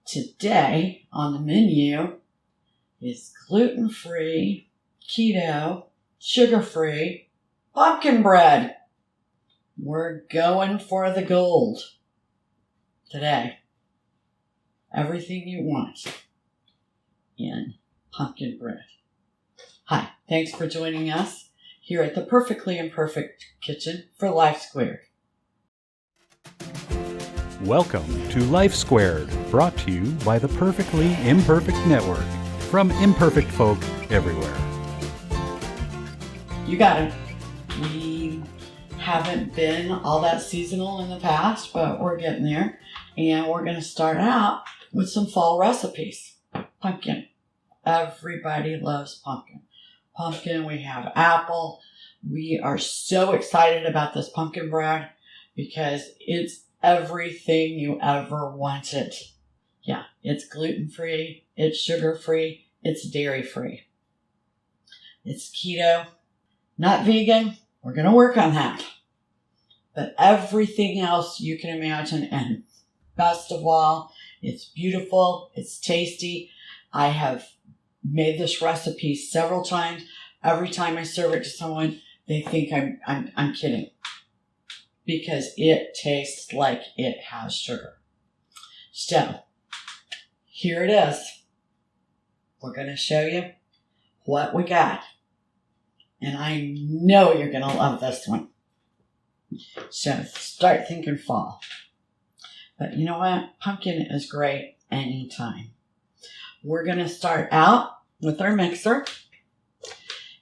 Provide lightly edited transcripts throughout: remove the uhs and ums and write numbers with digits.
Today on the menu is gluten-free, keto, sugar-free, pumpkin bread. We're going for the gold today. Everything you want in pumpkin bread. Hi, thanks for joining us here at the Perfectly Imperfect Kitchen for Life Squared. Welcome to Life Squared, brought to you by the Perfectly Imperfect Network, from imperfect folk everywhere. You got it. We haven't been all that seasonal in the past, but we're getting there. And we're going to start out with some fall recipes. Pumpkin. Everybody loves pumpkin. Pumpkin, we have apple. We are so excited about this pumpkin bread because it's everything you ever wanted. Yeah, it's gluten-free, it's sugar-free, it's dairy-free. It's keto, not vegan. We're going to work on that. But everything else you can imagine, and best of all, it's beautiful, it's tasty. I have made this recipe several times. Every time I serve it to someone, they think I'm kidding, because it tastes like it has sugar. So, here it is. We're going to show you what we got. And I know you're going to love this one. So, start thinking fall. But you know what? Pumpkin is great anytime. We're going to start out with our mixer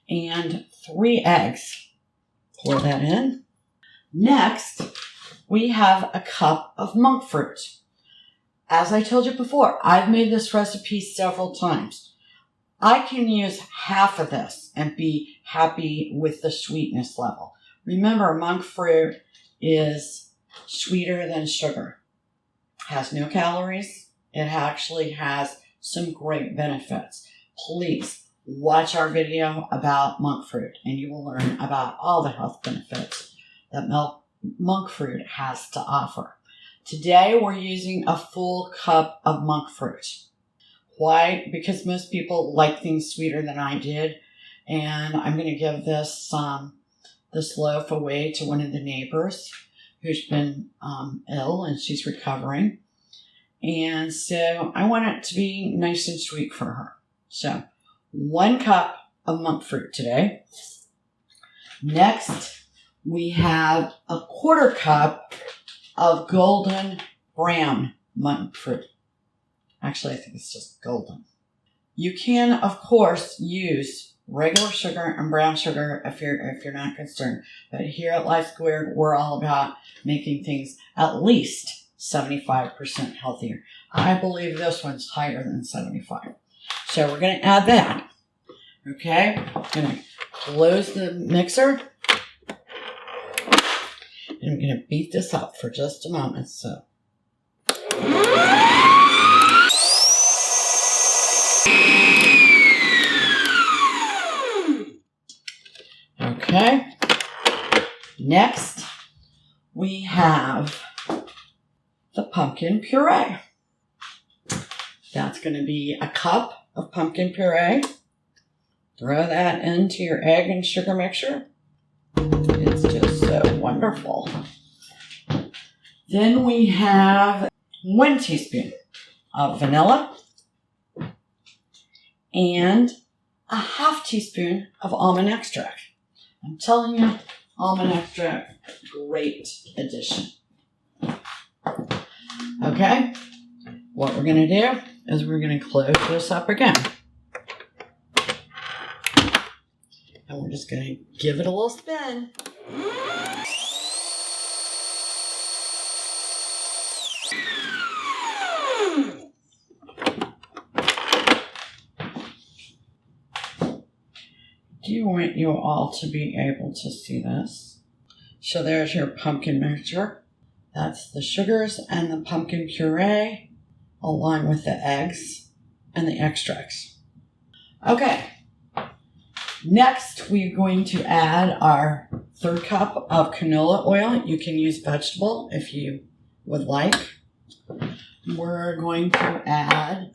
and 3 eggs. Pour that in. Next, we have a cup of monk fruit. As I told you before, I've made this recipe several times. I can use half of this and be happy with the sweetness level. Remember, monk fruit is sweeter than sugar. Has no calories. It actually has some great benefits. Please watch our video about monk fruit and you will learn about all the health benefits that monk fruit has to offer. Today we're using a full cup of monk fruit. Why? Because most people like things sweeter than I did, and I'm going to give this loaf away to one of the neighbors who's been ill and she's recovering. And so I want it to be nice and sweet for her. So 1 cup of monk fruit today. Next, we have a 1/4 cup of golden brown monk fruit. Actually, I think it's just golden. You can, of course, use regular sugar and brown sugar if you're not concerned. But here at Life Squared, we're all about making things at least 75% healthier. I believe this one's higher than 75. So we're going to add that. Okay, I'm going to close the mixer. And I'm going to beat this up for just a moment. So, okay. Next, we have the pumpkin puree. That's going to be a cup of pumpkin puree. Throw that into your egg and sugar mixture. It's just so wonderful. Then we have 1 teaspoon of vanilla and a 1/2 teaspoon of almond extract. I'm telling you, almond extract, great addition. Okay, what we're going to do is we're going to close this up again. And we're just going to give it a little spin. Do you want you all to be able to see this? So there's your pumpkin mixture. That's the sugars and the pumpkin puree, along with the eggs and the extracts. Okay. Next, we're going to add our 1/3 cup of canola oil. You can use vegetable if you would like. we're going to add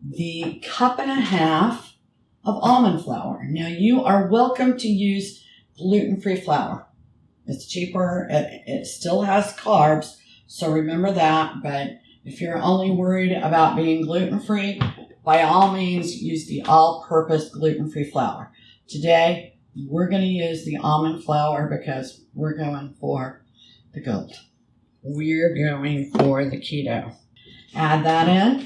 the 1.5 cups of almond flour. Now, you are welcome to use gluten-free flour. It's cheaper. It still has carbs, so remember that. But if you're only worried about being gluten-free, by all means, use the all-purpose gluten-free flour. Today, we're going to use the almond flour because we're going for the gold. We're going for the keto. Add that in.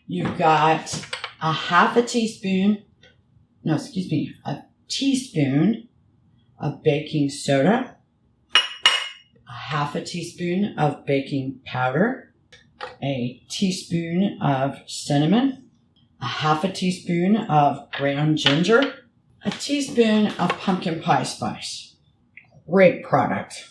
You've got a teaspoon of baking soda, a 1/2 teaspoon of baking powder, a teaspoon of cinnamon, a 1/2 teaspoon of ground ginger, a teaspoon of pumpkin pie spice. Great product.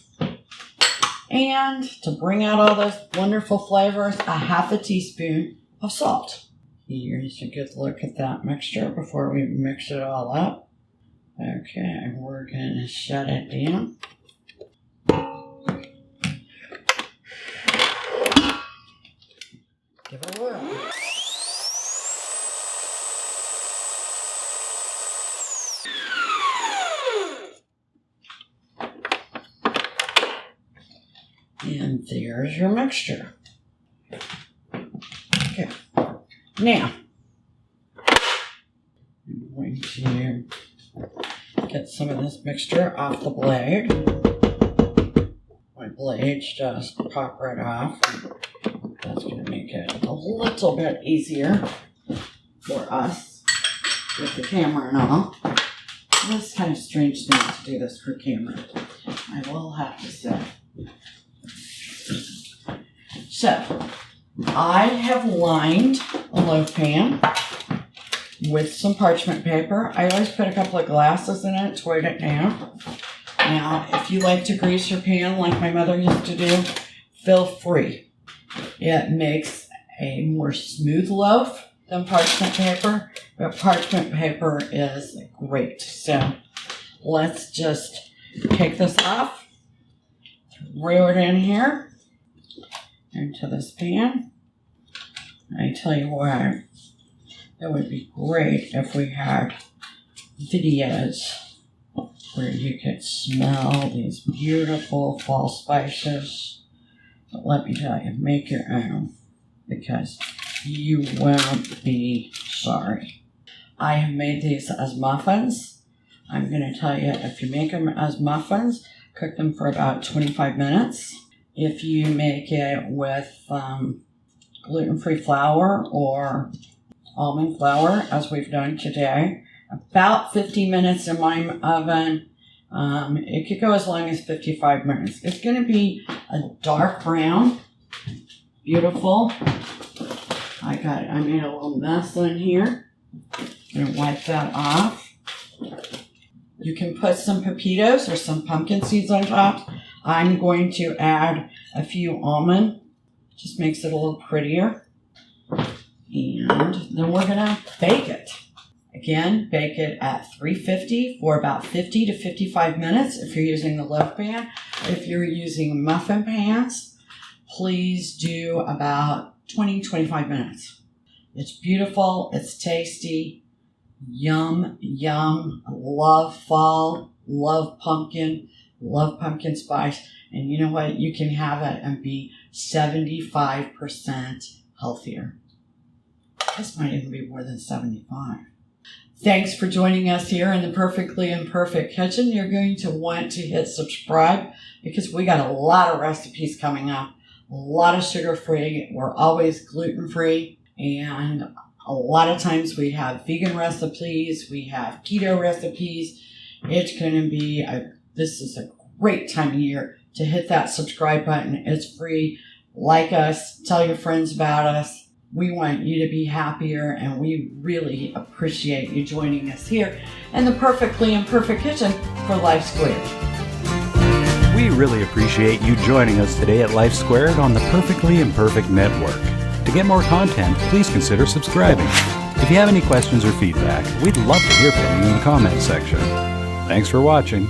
And to bring out all those wonderful flavors, a 1/2 teaspoon of salt. Here's a good look at that mixture before we mix it all up. Okay, we're going to shut it down. Give it a whirl. And there's your mixture. Okay. Now, I'm going to get some of this mixture off the blade. My blades just pop right off. That's going to make it a little bit easier for us with the camera and all. It's kind of strange thing to do this for camera, I will have to say. So, I have lined a loaf pan with some parchment paper. I always put a couple of glasses in it to weight it down. Now, if you like to grease your pan like my mother used to do, feel free. It makes a more smooth loaf than parchment paper, but parchment paper is great. So, let's just take this off, throw it in here into this pan. I tell you what, it would be great if we had videos where you could smell these beautiful fall spices. But let me tell you, make your own because you won't be sorry. I have made these as muffins. I'm going to tell you, if you make them as muffins, cook them for about 25 minutes. If you make it with gluten-free flour or almond flour, as we've done today, about 50 minutes in my oven. It could go as long as 55 minutes. It's going to be a dark brown. Beautiful. I made a little mess in here. Going to wipe that off. You can put some pepitos or some pumpkin seeds on top. I'm going to add a few almond. Just makes it a little prettier. And then we're going to bake it. Again, bake it at 350 for about 50 to 55 minutes if you're using the loaf pan. If you're using muffin pans, please do about 20-25 minutes. It's beautiful. It's tasty. Yum, yum. Love fall. Love pumpkin spice. And you know what? You can have it and be 75% healthier. This might even be more than 75. Thanks for joining us here in the Perfectly Imperfect Kitchen. You're going to want to hit subscribe because we got a lot of recipes coming up. A lot of sugar-free. We're always gluten-free. And a lot of times we have vegan recipes. We have keto recipes. It's going to be this is a great time of year to hit that subscribe button. It's free. Like us. Tell your friends about us. We want you to be happier, and we really appreciate you joining us here in the Perfectly Imperfect Kitchen for Life Squared. We really appreciate you joining us today at Life Squared on the Perfectly Imperfect Network. To get more content, please consider subscribing. If you have any questions or feedback, we'd love to hear from you in the comments section. Thanks for watching.